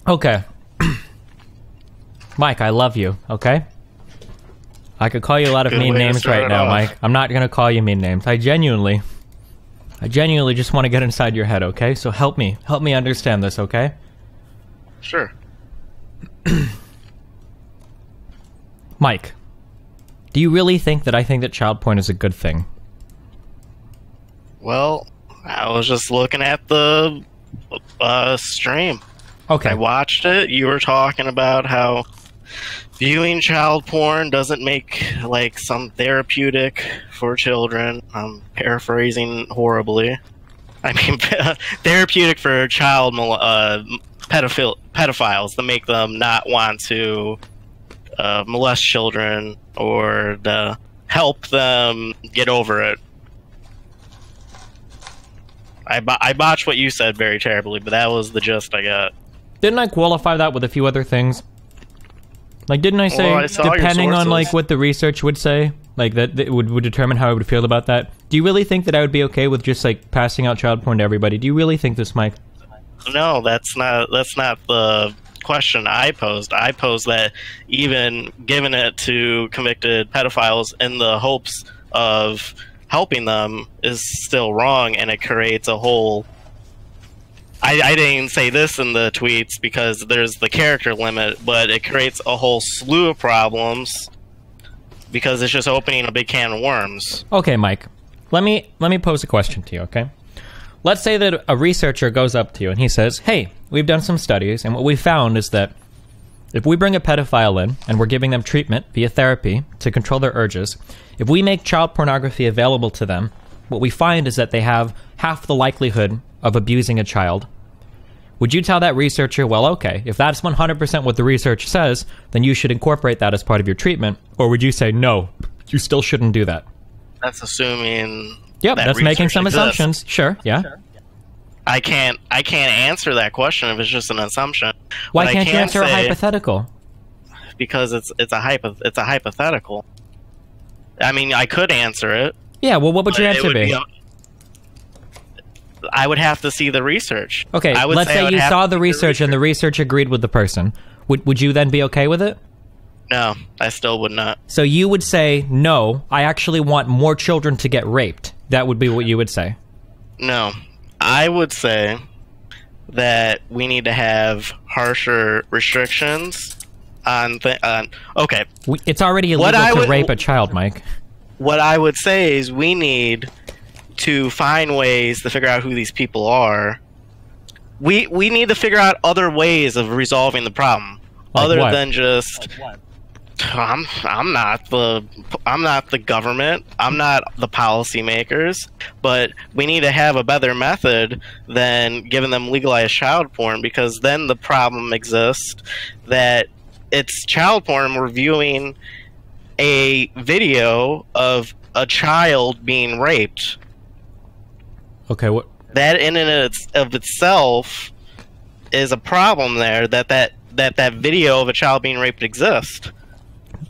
Okay. Mike, I love you, okay? I could call you a lot of mean names right now, Mike. I'm not gonna call you mean names. I genuinely just want to get inside your head, okay? So help me understand this, okay? Sure. Mike, do you really think that I think that child porn is a good thing? Well, I was just looking at the stream. Okay. I watched it. You were talking about how viewing child porn doesn't make, like, some therapeutic for children. I'm paraphrasing horribly. I mean, therapeutic for child pedophiles to make them not want to molest children or to help them get over it. I botched what you said very terribly, but that was the gist I got. Didn't I qualify that with a few other things? Like, didn't I say, depending on, like, what the research would say, like, that it would determine how I would feel about that? Do you really think that I would be okay with just, like, passing out child porn to everybody? Do you really think this, Mike? No, that's not the question I posed. I posed that even giving it to convicted pedophiles in the hopes of helping them is still wrong, and it creates a whole... I didn't say this in the tweets because there's the character limit, but it creates a whole slew of problems because it's just opening a big can of worms. Okay, Mike. Let me pose a question to you, okay? Let's say that a researcher goes up to you and he says, hey, we've done some studies, and what we found is that if we bring a pedophile in and we're giving them treatment via therapy to control their urges, if we make child pornography available to them, what we find is that they have half the likelihood of abusing a child. Would you tell that researcher, well, okay, if that's 100% what the research says, then you should incorporate that as part of your treatment? Or would you say, no, you still shouldn't do that? That's assuming... Yep, that's making some assumptions. Sure, yeah. I can't answer that question if it's just an assumption. Why can't you answer a hypothetical? Because it's a hypothetical. I mean, I could answer it. Yeah, well, what would your answer be? I would have to see the research. Okay, let's say you saw the research and the research agreed with the person. Would you then be okay with it? No, I still would not. So you would say, no, I actually want more children to get raped. That would be what you would say. No, I would say that we need to have harsher restrictions on... okay. It's already illegal to rape a child, Mike. What I would say is we need to find ways to figure out who these people are. We need to figure out other ways of resolving the problem, other than just... I'm not the government. I'm not the policymakers. But we need to have a better method than giving them legalized child porn, because then the problem exists that it's child porn. We're viewing a video of a child being raped. Okay, what? That in and of itself is a problem there. That video of a child being raped exists.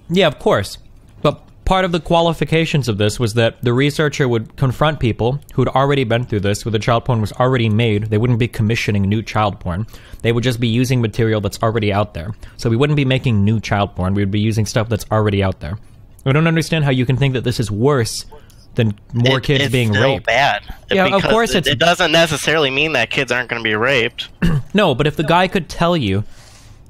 Yeah, of course. But part of the qualifications of this was that the researcher would confront people who'd already been through this, where the child porn was already made. They wouldn't be commissioning new child porn. They would just be using material that's already out there. So we wouldn't be making new child porn. We would be using stuff that's already out there. I don't understand how you can think that this is worse than more kids being raped. It's bad. Yeah, of course it doesn't necessarily mean that kids aren't going to be raped. No, but if the guy could tell you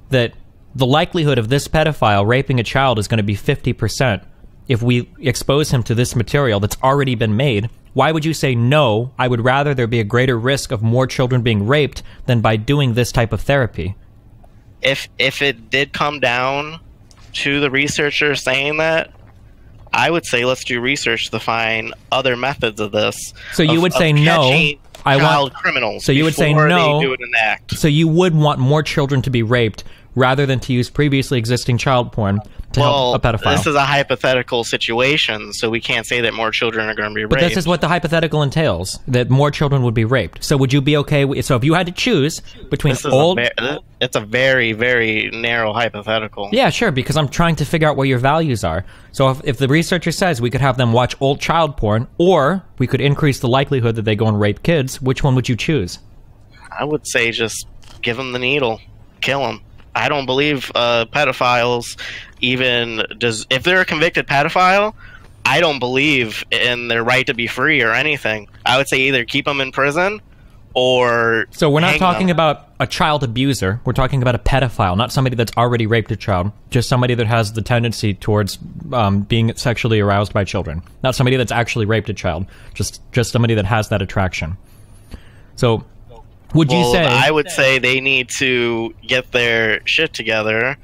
that the likelihood of this pedophile raping a child is going to be 50% if we expose him to this material that's already been made, why would you say, no, I would rather there be a greater risk of more children being raped than by doing this type of therapy? If it did come down to the researcher saying that, I would say let's do research to find other methods of this. So you would say no. Child criminals. So you would say no. They do it in the act. So you would want more children to be raped rather than to use previously existing child porn to help a pedophile. This is a hypothetical situation, so we can't say that more children are going to be raped. But this is what the hypothetical entails, that more children would be raped. So would you be okay with... So if you had to choose between it's a very, very narrow hypothetical. Yeah, sure, because I'm trying to figure out where your values are. So if the researcher says we could have them watch old child porn, or we could increase the likelihood that they go and rape kids, which one would you choose? I would say just give them the needle. kill them. I don't believe pedophiles even if they're a convicted pedophile, I don't believe in their right to be free or anything. I would say either keep them in prison or so we're not talking about a child abuser. We're talking about a pedophile, not somebody that's already raped a child. Just somebody that has the tendency towards being sexually aroused by children. Not somebody that's actually raped a child. Just somebody that has that attraction. So would you say... I would say they need to get their shit together,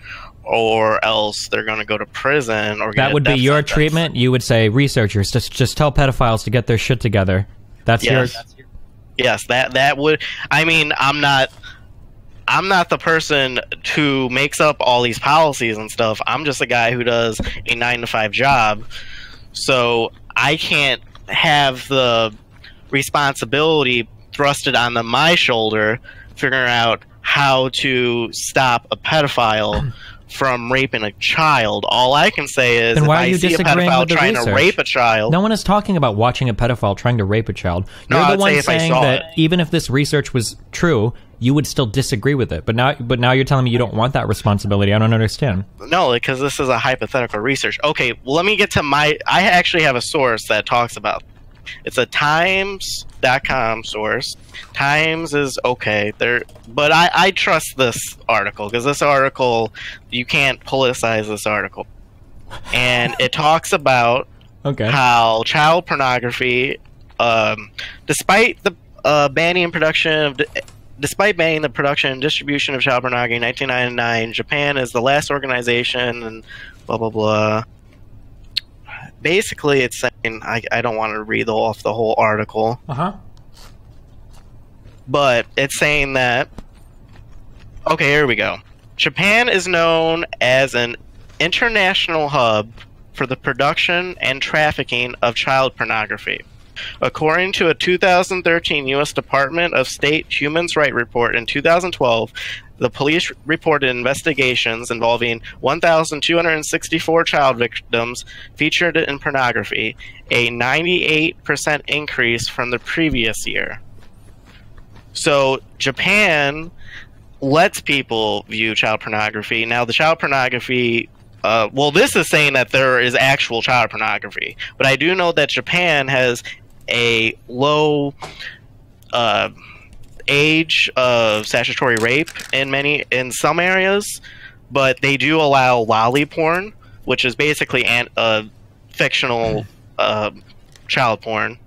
or else they're going to go to prison or get that would be your treatment. You would say researchers just tell pedophiles to get their shit together. That's yours. Yes, that would. I mean, I'm not the person who makes up all these policies and stuff. I'm just a guy who does a 9-to-5 job, so I can't have the responsibility thrusted onto my shoulder figuring out how to stop a pedophile from raping a child. All I can say is, then if why are I you see a disagreeing pedophile with the trying research? to rape a child... No one is talking about watching a pedophile trying to rape a child. No, You're the I'd one say if I saying saw that it. even if this research was true, you would still disagree with it. But now you're telling me you don't want that responsibility. I don't understand. No, because this is a hypothetical research. Okay, well, let me get to my... I actually have a source that talks about... It's a Times.com source. Times is okay, but I trust this article, because this article, you can't politicize this article. And it talks about how child pornography, despite banning the production and distribution of child pornography in 1999, Japan is the last organization, and blah blah blah. Basically, it's saying, I don't want to read off the whole article. But it's saying that, okay, here we go. Japan is known as an international hub for the production and trafficking of child pornography. According to a 2013 U.S. Department of State Human Rights report in 2012, the police reported investigations involving 1,264 child victims featured in pornography, a 98% increase from the previous year. So Japan lets people view child pornography. Now, the child pornography... well, this is saying that there is actual child pornography, but I do know that Japan has a low age of statutory rape in some areas, but they do allow lolly porn, which is basically fictional child porn,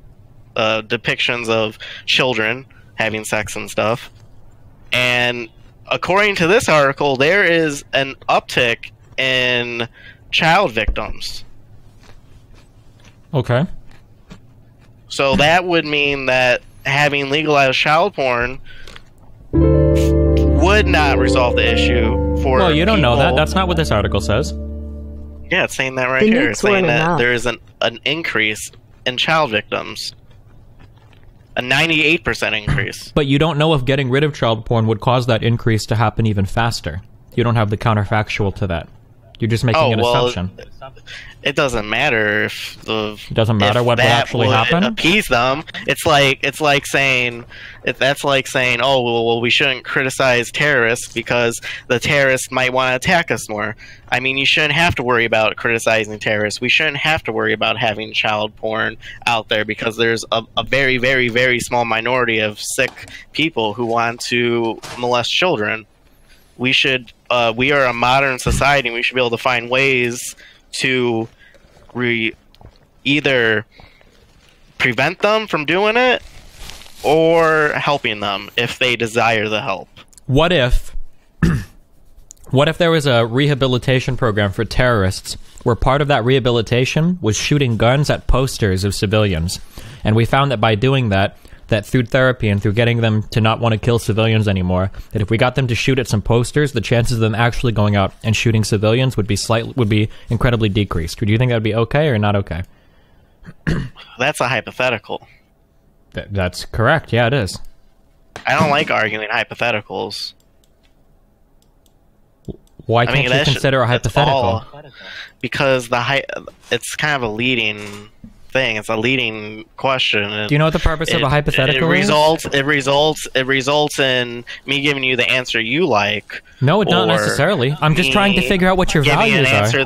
depictions of children having sex and stuff. And according to this article, there is an uptick in child victims. Okay. So that would mean that having legalized child porn would not resolve the issue for Well, you don't know people. that. That's not what this article says. Yeah, it's saying that right here. It's saying that there is an increase in child victims. A 98% increase. But you don't know if getting rid of child porn would cause that increase to happen even faster. You don't have the counterfactual to that. You're just making an assumption. It doesn't matter if it doesn't matter what would actually happen. Appease them. It's like saying, oh well, we shouldn't criticize terrorists because the terrorists might want to attack us more. I mean, you shouldn't have to worry about criticizing terrorists. We shouldn't have to worry about having child porn out there because there's a very, very, very small minority of sick people who want to molest children. We are a modern society, and we should be able to find ways to either prevent them from doing it or helping them if they desire the help. What if there was a rehabilitation program for terrorists where part of that rehabilitation was shooting guns at posters of civilians, and we found that by doing that through therapy and through getting them to not want to kill civilians anymore, that if we got them to shoot at some posters, the chances of them actually going out and shooting civilians would be incredibly decreased. Do you think that would be okay or not okay? That's a hypothetical. That's correct. Yeah, it is. I don't like arguing hypotheticals. Why can't you consider a hypothetical? Because it's kind of a leading thing. It's a leading question. Do you know what the purpose of a hypothetical is? It results in me giving you the answer you like. No, it's not necessarily. I'm just trying to figure out what your values are.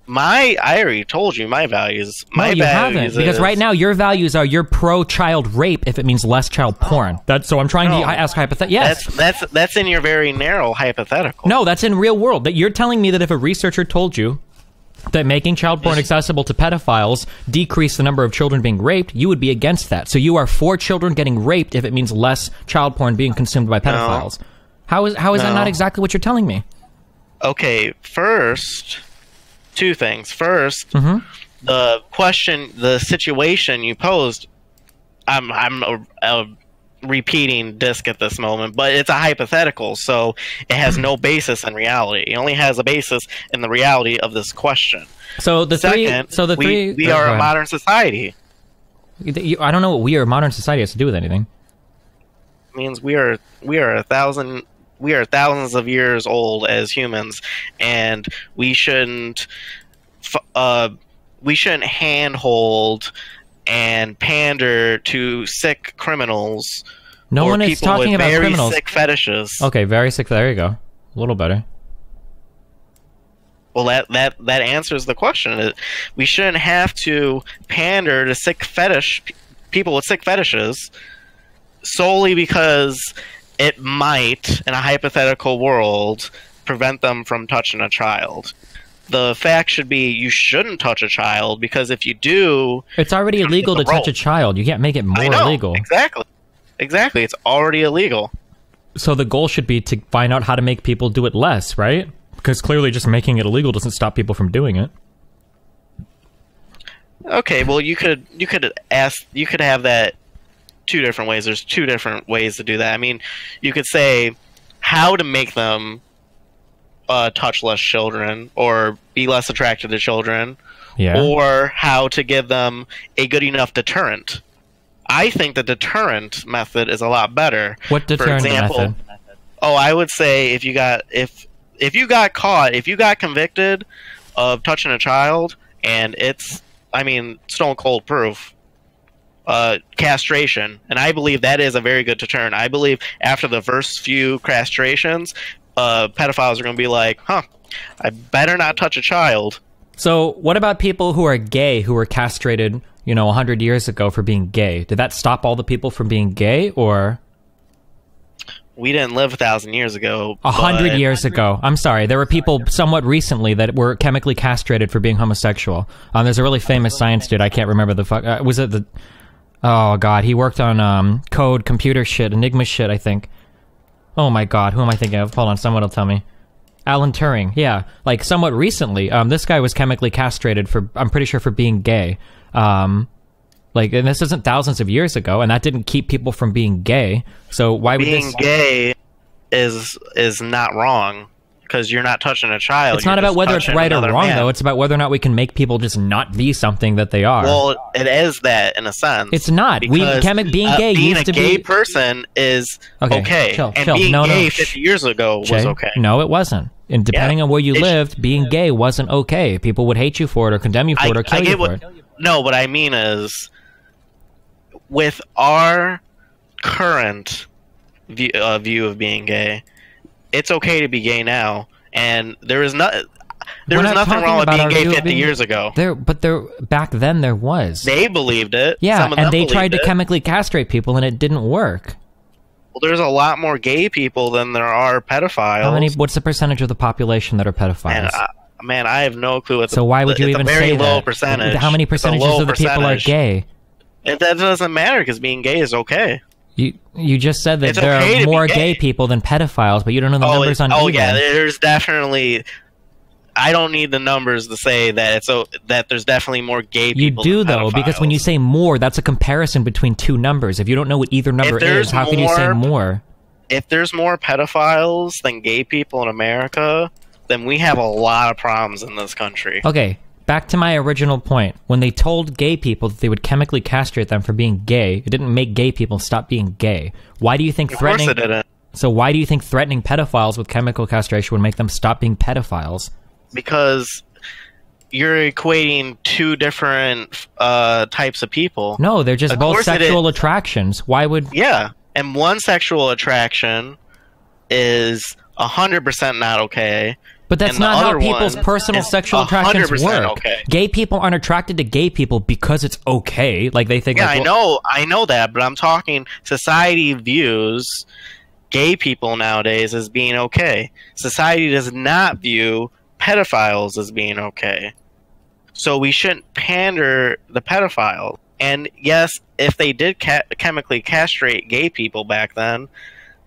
I already told you my values. You haven't, because right now your values are you're pro-child rape if it means less child porn. So I'm trying to ask hypothetical. Yes, that's in your very narrow hypothetical. No, that's in real world. That you're telling me that if a researcher told you that making child porn accessible to pedophiles decrease the number of children being raped, you would be against that. So you are for children getting raped if it means less child porn being consumed by pedophiles. No. How is that not exactly what you're telling me? Okay, first, two things. First, the situation you posed, I'm a repeating disc at this moment, but it's a hypothetical, so it has no basis in reality. It only has a basis in the reality of this question. So we are a modern society. I don't know what we are a modern society has to do with anything. It means we are thousands of years old as humans, and we shouldn't handhold and pander to sick criminals. No one is talking about criminals. Very sick fetishes. Okay, very sick. There you go. A little better. Well, that answers the question. We shouldn't have to pander to people with sick fetishes solely because it might, in a hypothetical world, prevent them from touching a child. The fact should be you shouldn't touch a child, because if you do... It's already illegal to touch a child. You can't make it more illegal. Exactly. It's already illegal. So the goal should be to find out how to make people do it less, right? Because clearly just making it illegal doesn't stop people from doing it. Okay, well, you could have that two different ways. There's two different ways to do that. I mean, you could say how to make them touch less children or be less attracted to children, or how to give them a good enough deterrent. I think the deterrent method is a lot better. What deterrent method? Oh, I would say if you got convicted of touching a child, and it's, stone cold proof, castration, and I believe that is a very good deterrent. I believe after the first few castrations, pedophiles are going to be like, I better not touch a child. So what about people who are gay who were castrated, 100 years ago for being gay? Did that stop all the people from being gay, or? We didn't live 1,000 years ago. 100 years ago. I'm sorry. There were people somewhat recently that were chemically castrated for being homosexual. There's a really famous science dude. I can't remember the fuck. Was it the... Oh, God. He worked on code, computer shit, Enigma shit, I think. Oh my God, who am I thinking of? Hold on, someone will tell me. Alan Turing, yeah. Like, somewhat recently, this guy was chemically castrated for, I'm pretty sure, for being gay. And this isn't thousands of years ago, and that didn't keep people from being gay. So why would being gay is not wrong, because you're not touching a child. It's not about whether it's right or wrong, though. It's about whether or not we can make people just not be something that they are. Well, it is that in a sense. It's not. Being gay used to be... Being a gay person is okay. Chill. Being gay 50 years ago was okay. No, it wasn't. And depending on where you lived, being gay wasn't okay. People would hate you for it, or condemn you for it, or kill you for it. No, what I mean is, with our current view of being gay, it's okay to be gay now, and there was nothing wrong with being gay 50 years ago. Back then there was. They believed it. Yeah, and they tried to chemically castrate people, and it didn't work. Well, there's a lot more gay people than there are pedophiles. What's the percentage of the population that are pedophiles? Man, I have no clue. So why would you even say that? It's a very low percentage. How many percentages of the people are gay? That doesn't matter, because being gay is okay. You just said that there are more gay people than pedophiles, but you don't know the numbers on either. Oh yeah, there's definitely... I don't need the numbers to say that that there's definitely more gay people. You do, though, because when you say more, that's a comparison between two numbers. If you don't know what either number is, how can you say more? If there's more pedophiles than gay people in America, then we have a lot of problems in this country. Okay, back to my original point. When they told gay people that they would chemically castrate them for being gay, it didn't make gay people stop being gay. Why do you think threatening... Of course it didn't. So why do you think threatening pedophiles with chemical castration would make them stop being pedophiles? Because you're equating two different types of people. No, they're just both sexual attractions. Why would... Yeah, and one sexual attraction is 100% not okay. But that's not how people's personal sexual attractions work. Okay. Gay people aren't attracted to gay people because it's okay. Like, they think... Yeah, like, I know that, but I'm talking society views gay people nowadays as being okay. Society does not view pedophiles as being okay. So we shouldn't pander the pedophile. And yes, if they did chemically castrate gay people back then,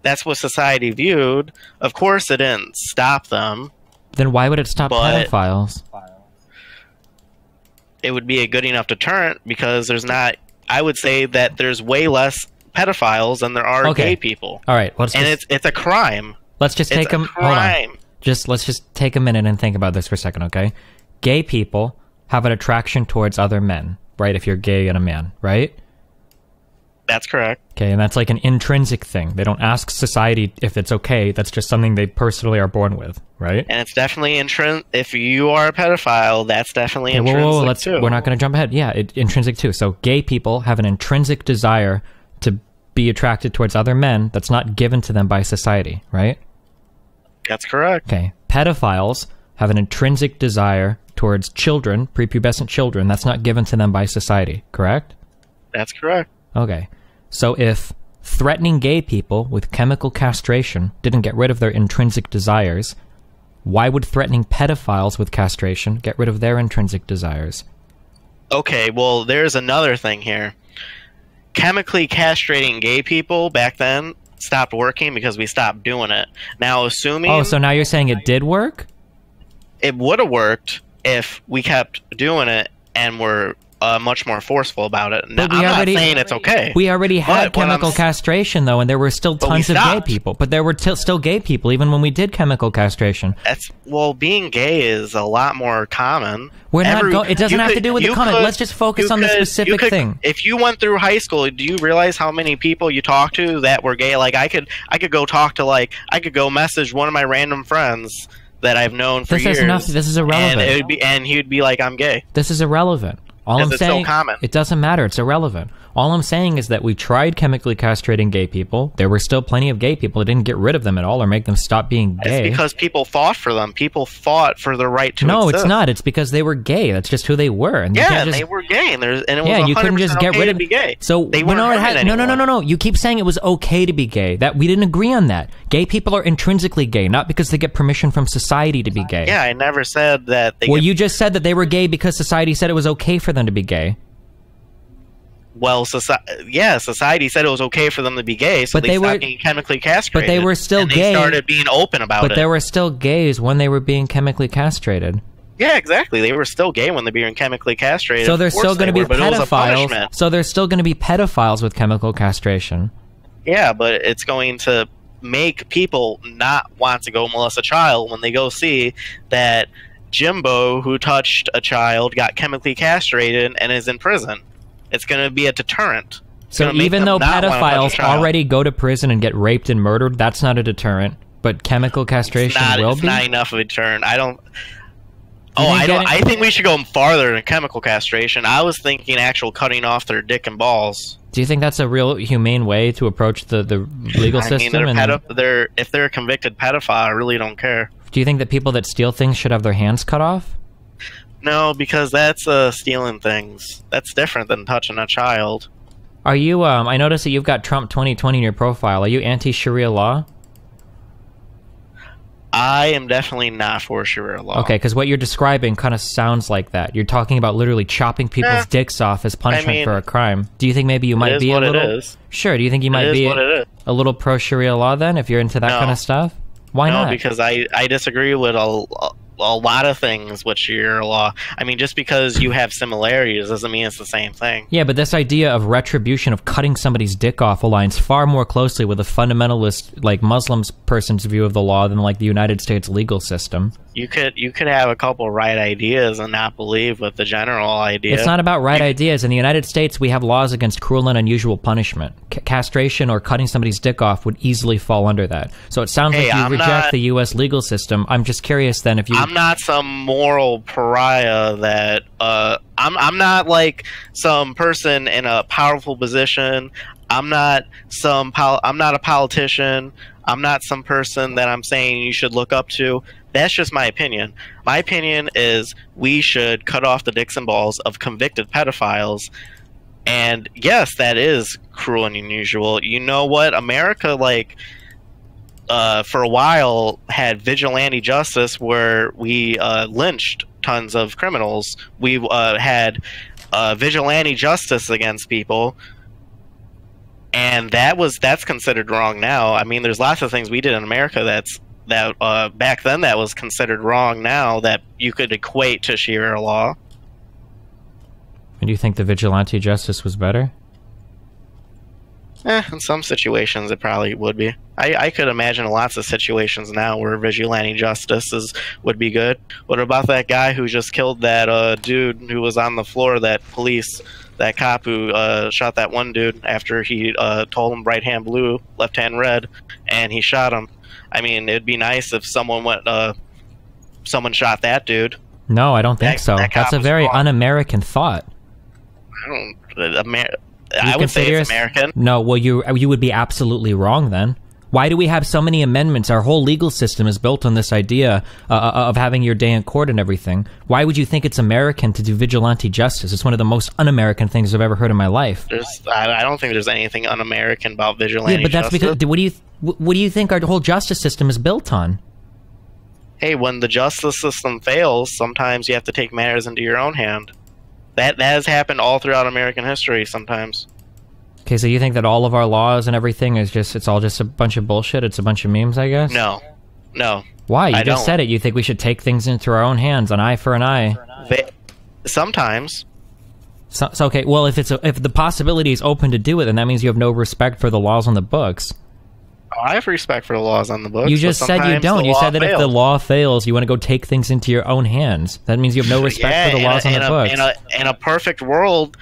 that's what society viewed. Of course it didn't stop them. Then why would it stop pedophiles? It would be a good enough deterrent because there's not... I would say that there's way less pedophiles than there are gay people. All right. It's a crime. Let's just take them... Hold on. Let's just take a minute and think about this for a second, okay? Gay people have an attraction towards other men, right? If you're gay and a man, right? That's correct. Okay, and that's like an intrinsic thing. They don't ask society if it's okay. That's just something they personally are born with, right? And it's definitely intrinsic. If you are a pedophile, that's definitely intrinsic too. We're not going to jump ahead. Yeah, intrinsic too. So gay people have an intrinsic desire to be attracted towards other men that's not given to them by society, right? That's correct. Okay. Pedophiles have an intrinsic desire towards children, prepubescent children, that's not given to them by society, correct? That's correct. Okay. So if threatening gay people with chemical castration didn't get rid of their intrinsic desires, why would threatening pedophiles with castration get rid of their intrinsic desires? Okay, well, there's another thing here. Chemically castrating gay people back then stopped working because we stopped doing it. Now, assuming... Oh, so now you're saying it did work? It would have worked if we kept doing it and were much more forceful about it. Now, I'm not saying it's okay. We already had chemical castration, though, and there were still tons of gay people. But there were still gay people, even when we did chemical castration. Well, being gay is a lot more common. It doesn't have to do with the comment. Let's just focus on the specific thing. If you went through high school, do you realize how many people you talked to that were gay? Like, I could go talk to, I could go message one of my random friends that I've known for years. This is irrelevant. And he would be like, I'm gay. This is irrelevant. All I'm saying, so common. It doesn't matter. It's irrelevant. All I'm saying is that we tried chemically castrating gay people. There were still plenty of gay people. It didn't get rid of them at all or make them stop being gay. It's because people fought for them. People fought for the right to No, exist. it's not. It's because they were gay. That's just who they were. And they were gay, and it was you couldn't just get rid of be gay. So they weren't no. You keep saying it was okay to be gay. That we didn't agree on that. Gay people are intrinsically gay, not because they get permission from society to be gay. Yeah, I never said that. You just said that they were gay because society said it was okay for them to be gay. Well, society said it was okay for them to be gay, so they stopped being chemically castrated. But they were still gay. They started being open about it. But there were still gays when they were being chemically castrated. Yeah, exactly. They were still gay when they were being chemically castrated. So there's still going to be pedophiles. So there's still going to be pedophiles with chemical castration. Yeah, but it's going to make people not want to go molest a child when they go see that Jimbo, who touched a child, got chemically castrated and is in prison. It's going to be a deterrent. So even though pedophiles already go to prison and get raped and murdered, that's not a deterrent. But chemical castration will be? It's not enough of a deterrent. I think we should go farther than chemical castration. I was thinking actual cutting off their dick and balls. Do you think that's a real humane way to approach the legal system? If they're a convicted pedophile, I really don't care. Do you think that people that steal things should have their hands cut off? No, because that's stealing things. That's different than touching a child. Are you, I noticed that you've got Trump 2020 in your profile. Are you anti-Sharia law? I am definitely not for Sharia law. Okay, because what you're describing kind of sounds like that. You're talking about literally chopping people's dicks off as punishment for a crime. Do you think maybe you might be a little... It is. Sure, do you think you might be a little pro-Sharia law then, if you're into that kind of stuff? Why not? No, because I disagree with a lot of things with Sharia law. I mean, just because you have similarities doesn't mean it's the same thing. Yeah, but this idea of retribution, of cutting somebody's dick off, aligns far more closely with a fundamentalist, like, Muslims person's view of the law than, like, the United States legal system. You could have a couple right ideas and not believe with the general idea. It's not about right ideas. In the United States, we have laws against cruel and unusual punishment. Castration or cutting somebody's dick off would easily fall under that. So it sounds like you reject the U.S. legal system. I'm just curious then if you I'm not some moral pariah that I'm not like some person in a powerful position. I'm not a politician. I'm not some person that I'm saying you should look up to. That's just my opinion. My opinion is we should cut off the dicks and balls of convicted pedophiles. And yes, that is cruel and unusual. You know what? America, like, for a while had vigilante justice where we lynched tons of criminals. We had vigilante justice against people. And that's considered wrong now. I mean, there's lots of things we did in America that back then that was considered wrong now that you could equate to Sharia law. And you think the vigilante justice was better? In some situations it probably would be. I could imagine lots of situations now where vigilante justice would be good. What about that guy who just killed that dude who was on the floor, that cop who shot that one dude after he told him right hand blue, left hand red, and he shot him? I mean, it'd be nice if someone shot that dude. No, I don't think so. That's a very un-American thought. I would say it's American. No, well, you would be absolutely wrong then. Why do we have so many amendments? Our whole legal system is built on this idea of having your day in court and everything. Why would you think it's American to do vigilante justice? It's one of the most un-American things I've ever heard in my life. I don't think there's anything un-American about vigilante justice. Yeah, but that's because... What do you think our whole justice system is built on? Hey, when the justice system fails, sometimes you have to take matters into your own hand. That has happened all throughout American history sometimes. Okay, so you think that all of our laws and everything it's all just a bunch of bullshit? It's a bunch of memes, I guess? No. Why? You just said it. You think we should take things into our own hands, an eye for an eye. Sometimes. So okay, well, if the possibility is open to do it, then that means you have no respect for the laws on the books. I have respect for the laws on the books. You just said you don't. You said that if the law fails, you want to go take things into your own hands. That means you have no respect for the laws on the books. In the perfect world,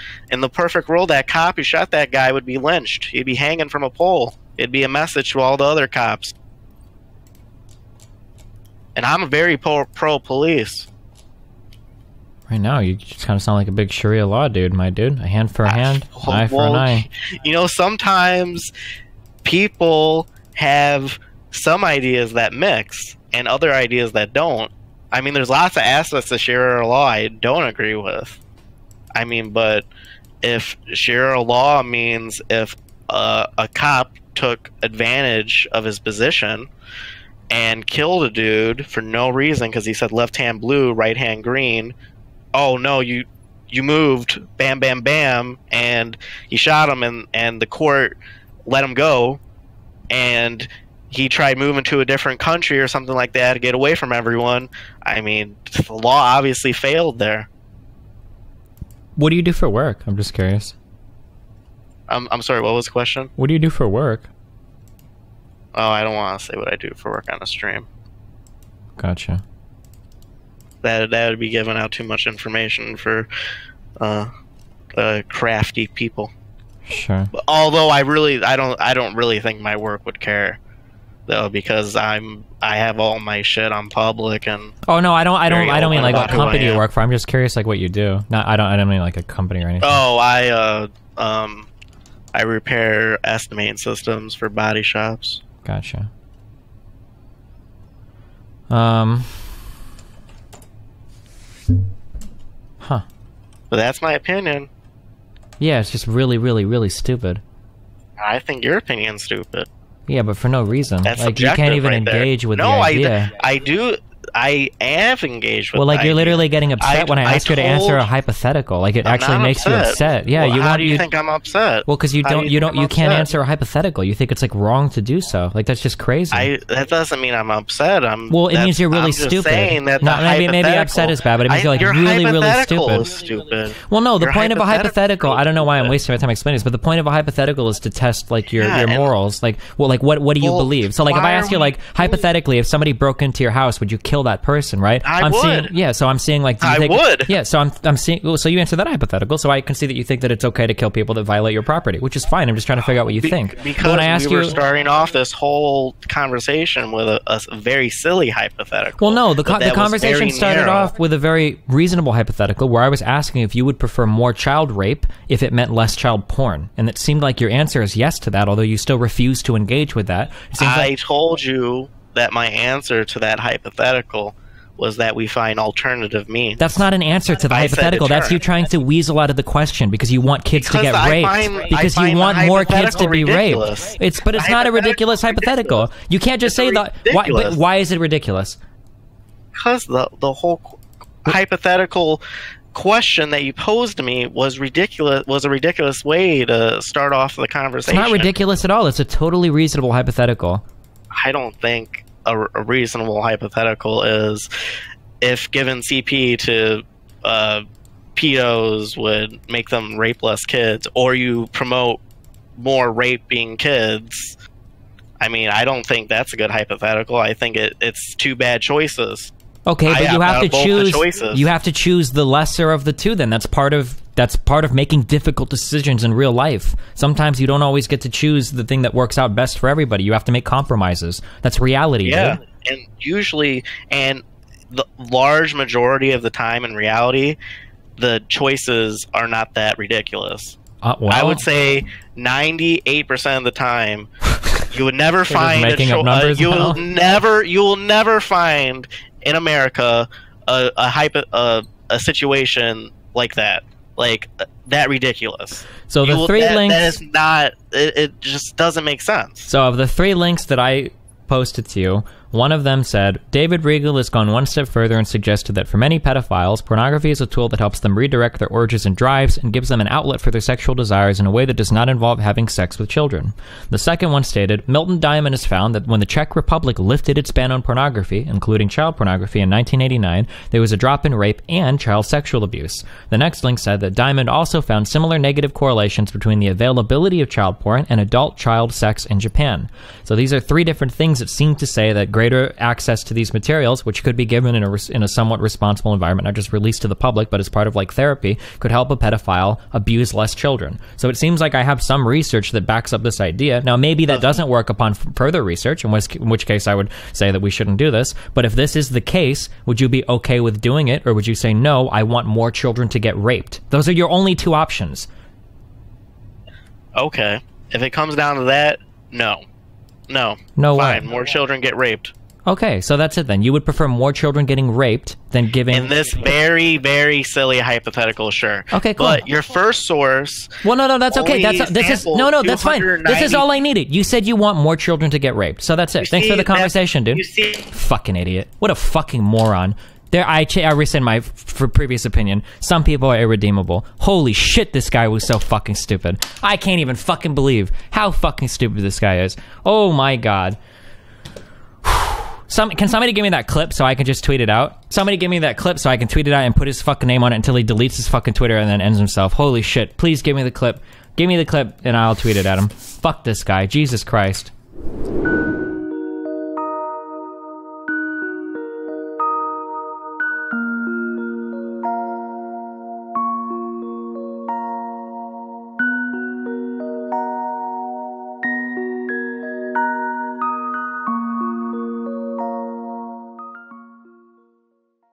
that cop who shot that guy would be lynched. He'd be hanging from a pole. It'd be a message to all the other cops. And I'm a very pro-police. Right now, you just kind of sound like a big Sharia law dude, my dude. A hand for a hand, an eye for an eye. You know, sometimes people have some ideas that mix and other ideas that don't. I mean, there's lots of aspects of Sharia law I don't agree with. I mean, but if Sharia law means if a cop took advantage of his position and killed a dude for no reason because he said left hand blue, right hand green, oh no, you moved, bam, bam, bam, and he shot him, and the court let him go, and he tried moving to a different country or something like that to get away from everyone. I mean, the law obviously failed there. What do you do for work? I'm just curious. I'm sorry, what was the question? What do you do for work? Oh, I don't want to say what I do for work on a stream. Gotcha. That would be giving out too much information for crafty people. Sure. Although I don't really think my work would care, though, because I have all my shit on public and. Oh no, I don't mean like what company you work for. I'm just curious like what you do. I don't mean like a company or anything. Oh, I repair estimating systems for body shops. Gotcha. Huh. But that's my opinion. Yeah, it's just really, really, really stupid. I think your opinion's stupid. Yeah, but for no reason. That's like you can't even engage with the idea. I am engaged with. Well, like you're literally getting upset when I ask you to answer a hypothetical. Like it actually makes you upset. Yeah, well, how do you think I'm upset? Well, because you can't answer a hypothetical. You think it's like wrong to do so. Like that's just crazy. That doesn't mean I'm upset. Well, it means you're really stupid. Saying that maybe upset is bad, but it means you're like really, really stupid. Well, no, the point of a hypothetical. I don't know why I'm wasting my time explaining this, but the point of a hypothetical is to test like your morals. Like, well, like what do you believe? So like if I ask you like hypothetically, if somebody broke into your house, would you kill that person, right? I would. Seeing, yeah, so I'm seeing like... I would. Yeah, so I'm seeing... Well, so you answer that hypothetical, so I can see that you think that it's okay to kill people that violate your property, which is fine. I'm just trying to figure out what you think. Because when I ask we were starting off this whole conversation with a very silly hypothetical. Well, no, the conversation started off with a very reasonable hypothetical where I was asking if you would prefer more child rape if it meant less child porn. And it seemed like your answer is yes to that, although you still refuse to engage with that. I told you that my answer to that hypothetical was that we find alternative means. That's not an answer to the hypothetical. That's you trying to weasel out of the question because you want kids to get raped. Because you want more kids to be raped. But it's not a ridiculous hypothetical. You can't just say that. Why is it ridiculous? Because the whole hypothetical question that you posed to me was ridiculous. Was a ridiculous way to start off the conversation. It's not ridiculous at all. It's a totally reasonable hypothetical. I don't think a reasonable hypothetical is if given CP to pedos would make them rape less kids, or you promote more raping kids. I mean, I don't think that's a good hypothetical. I think it's two bad choices. Okay, but you have to choose. You have to choose the lesser of the two. Then that's part of making difficult decisions in real life. Sometimes you don't always get to choose the thing that works out best for everybody. You have to make compromises. That's reality. Yeah, dude. And usually, and the large majority of the time in reality, the choices are not that ridiculous. Well, I would say 98% of the time, you would never find you will never find in America a situation like that. Like that ridiculous. So the three links that is not. It just doesn't make sense. So of the 3 links that I posted to you, one of them said, David Regal has gone one step further and suggested that for many pedophiles, pornography is a tool that helps them redirect their urges and drives and gives them an outlet for their sexual desires in a way that does not involve having sex with children. The second one stated, Milton Diamond has found that when the Czech Republic lifted its ban on pornography, including child pornography in 1989, there was a drop in rape and child sexual abuse. The next link said that Diamond also found similar negative correlations between the availability of child porn and adult-child sex in Japan. So these are 3 different things that seem to say that greater access to these materials, which could be given in a somewhat responsible environment, not just released to the public, but as part of like therapy, could help a pedophile abuse less children. So it seems like I have some research that backs up this idea. Now, maybe that doesn't work upon further research, in which case I would say that we shouldn't do this. But if this is the case, would you be okay with doing it? Or would you say, no, I want more children to get raped? Those are your only 2 options. Okay. If it comes down to that, no. No. Fine. More children get raped. Okay, so that's it then. You would prefer more children getting raped than giving... In this very, very silly hypothetical, sure. Okay, cool. But your first source... Well, no, that's okay. That's fine. This is all I needed. You said you want more children to get raped, so that's it. Thanks for the conversation, dude. Fucking idiot. What a fucking moron. I rescind my previous opinion. Some people are irredeemable. Holy shit, this guy was so fucking stupid. I can't even fucking believe how fucking stupid this guy is. Oh my god. Can somebody give me that clip so I can just tweet it out? Somebody give me that clip so I can tweet it out and put his fucking name on it until he deletes his fucking Twitter and then ends himself. Holy shit. Please give me the clip. Give me the clip and I'll tweet it at him. Fuck this guy. Jesus Christ.